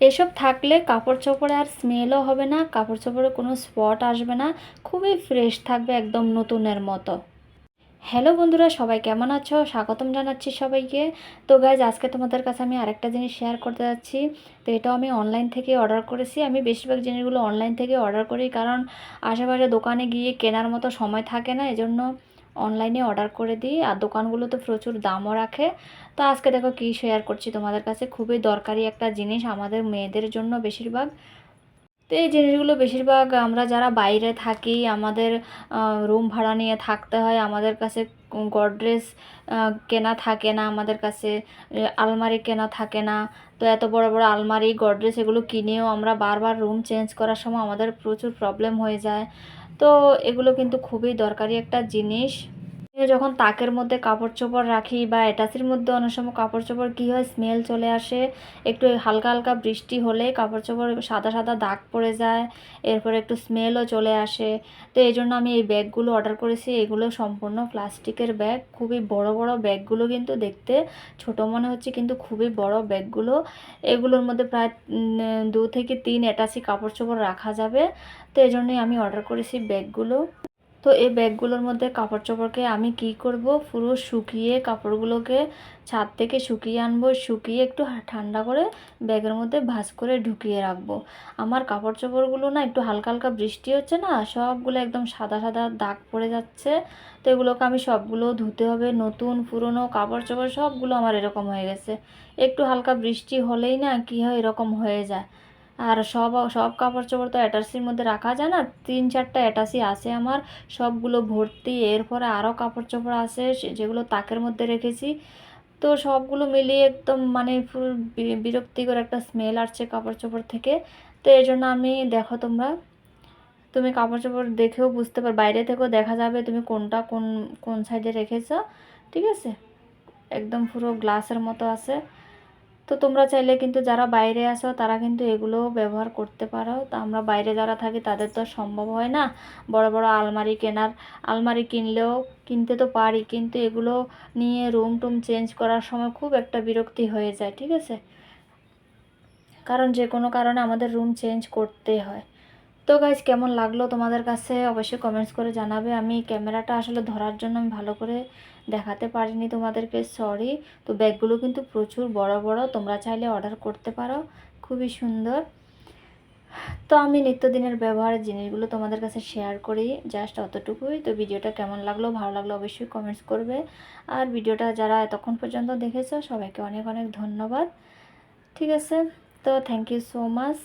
এসব থাকলে কাপড় চোপড়ে আর স্মেলও হবে না, কাপড় চোপড়ে কোনো স্পট আসবে না, খুবই ফ্রেশ থাকবে একদম নতুনের মতো। হ্যালো বন্ধুরা, সবাই কেমন আছো? স্বাগতম জানাচ্ছি সবাইকে। তো গাইজ, আজকে তোমাদের কাছে আমি আরেকটা জিনিস শেয়ার করতে যাচ্ছি। তো এটাও আমি অনলাইন থেকে অর্ডার করেছি। আমি বেশিরভাগ জিনিসগুলো অনলাইন থেকে অর্ডার করি, কারণ আশেপাশে দোকানে গিয়ে কেনার মতো সময় থাকে না, এজন্য অনলাইনে অর্ডার করে দিই। আর দোকানগুলো তো প্রচুর দামও রাখে। তো আজকে দেখো কী শেয়ার করছি তোমাদের কাছে, খুবই দরকারি একটা জিনিস আমাদের মেয়েদের জন্য বেশিরভাগ। তো এই জিনিসগুলো বেশিরভাগ আমরা যারা বাইরে থাকি, আমাদের রুম ভাড়া নিয়ে থাকতে হয়, আমাদের কাছে গডরেজ কেনা থাকে না, আমাদের কাছে আলমারি কেনা থাকে না। তো এত বড় বড় আলমারি, গডরেজ এগুলো কিনেও আমরা বারবার রুম চেঞ্জ করার সময় আমাদের প্রচুর প্রবলেম হয়ে যায়। তো এগুলো কিন্তু খুবই দরকারি একটা জিনিস। যখন তাকের মধ্যে কাপড় চোপড় রাখি বা অ্যাটাচির মধ্যে অনেক সময় কাপড় চোপড় কী হয়, স্মেল চলে আসে। একটু হালকা হালকা বৃষ্টি হলে কাপড় চোপড় সাদা সাদা দাগ পড়ে যায়, এরপরে একটু স্মেলও চলে আসে। তো এই জন্য আমি এই ব্যাগগুলো অর্ডার করেছি। এগুলো সম্পূর্ণ প্লাস্টিকের ব্যাগ, খুবই বড় বড় ব্যাগগুলো, কিন্তু দেখতে ছোট মনে হচ্ছে কিন্তু খুবই বড় ব্যাগগুলো। এগুলোর মধ্যে প্রায় 2 থেকে 3 অ্যাটাচি কাপড় চোপড় রাখা যাবে। তো এই জন্যই আমি অর্ডার করেছি ব্যাগগুলো। তো এই ব্যাগগুলোর মধ্যে কাপড় চোপড়কে আমি কি করব, পুরো শুকিয়ে কাপড়গুলোকে ছাদ থেকে শুকিয়ে আনবো, শুকিয়ে একটু ঠান্ডা করে ব্যাগের মধ্যে ভাঁজ করে ঢুকিয়ে রাখবো। আমার কাপড় চোপড়গুলো না একটু হালকা হালকা বৃষ্টি হচ্ছে না, সবগুলো একদম সাদা সাদা দাগ পড়ে যাচ্ছে। তো এগুলোকে আমি সবগুলো ধুতে হবে, নতুন পুরনো কাপড় চোপড় সবগুলো আমার এরকম হয়ে গেছে। একটু হালকা বৃষ্টি হলেই না কী হয়, এরকম হয়ে যায়। আর সব সব কাপড় চোপড় তো অ্যাটাচির মধ্যে রাখা যায় না, 3-4টা অ্যাটাচি আছে আমার, সবগুলো ভর্তি। এরপরে আরও কাপড় চোপড় আছে যেগুলো তাকের মধ্যে রেখেছি। তো সবগুলো মিলিয়ে একদম মানে পুরো বিরক্তিকর একটা স্মেল আসছে কাপড় চোপড় থেকে। তো এই জন্য আমি, দেখো তুমি কাপড় চোপড় দেখেও বুঝতে পার, বাইরে থেকেও দেখা যাবে তুমি কোনটা কোন কোন সাইডে রেখেছো। ঠিক আছে, একদম পুরো গ্লাসের মতো আছে। তো তোমরা চাইলে কিন্তু যারা বাইরে আসো তারা কিন্তু এগুলোও ব্যবহার করতে পারো। তো আমরা বাইরে যারা থাকি তাদের তো সম্ভব হয় না বড় বড় আলমারি কেনার। আলমারি কিনলেও কিনতে তো পারি, কিন্তু এগুলো নিয়ে রুম টুম চেঞ্জ করার সময় খুব একটা বিরক্তি হয়ে যায়। ঠিক আছে, কারণ যে কোনো কারণে আমাদের রুম চেঞ্জ করতে হয়। তো গাইজ, কেমন লাগলো তোমাদের কাছে অবশ্যই কমেন্টস করে জানাবে। আমি ক্যামেরাটা আসলে ধরার জন্য আমি ভালো করে দেখাতে পারিনি তোমাদেরকে, সরি। তো ব্যাগগুলো কিন্তু প্রচুর বড় বড়, তোমরা চাইলে অর্ডার করতে পারো, খুবই সুন্দর। তো আমি নিত্যদিনের ব্যবহারের জিনিসগুলো তোমাদের কাছে শেয়ার করি, জাস্ট অতটুকুই। তো ভিডিওটা কেমন লাগলো, ভালো লাগলো অবশ্যই কমেন্টস করবে। আর ভিডিওটা যারা এতক্ষণ পর্যন্ত দেখেছো সবাইকে অনেক অনেক ধন্যবাদ। ঠিক আছে, তো থ্যাংক ইউ সো মাচ।